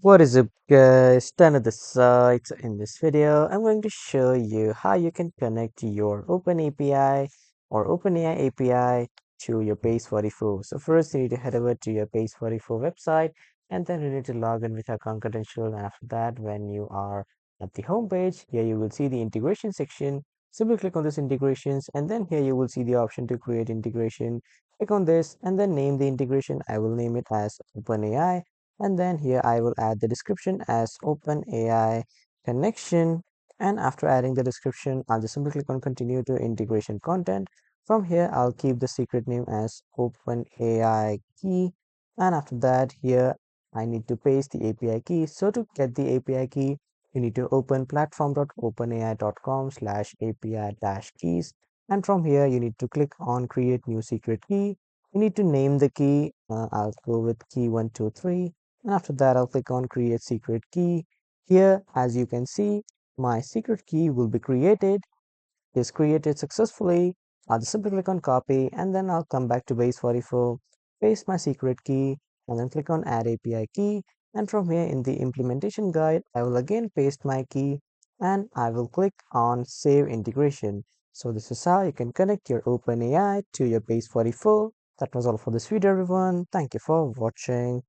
What is up, guys? Done at the site. In this video, I'm going to show you how you can connect your Open API or OpenAI API to your Base44. So first, you need to head over to your Base44 website, and then you need to log in with your account credential. And after that, when you are at the home page, here you will see the integration section. Simply click on this integrations, and then here you will see the option to create integration. Click on this, and then name the integration. I will name it as OpenAI, and then here I will add the description as OpenAI connection. And after adding the description, I'll just simply click on continue to integration content. From here, I'll keep the secret name as OpenAI key. And after that, here I need to paste the API key. So to get the API key, you need to open platform.openai.com/API-keys. And from here, you need to click on create new secret key. You need to name the key. I'll go with key 123, and after that I'll click on create secret key. Here, as you can see, my secret key will be created, is created successfully. I'll just simply click on copy, and then I'll come back to base44, paste my secret key, and then click on add API key. And from here in the implementation guide, I will again paste my key, and I will click on save integration. So this is how you can connect your OpenAI to your base44. That was all for this video, everyone. Thank you for watching.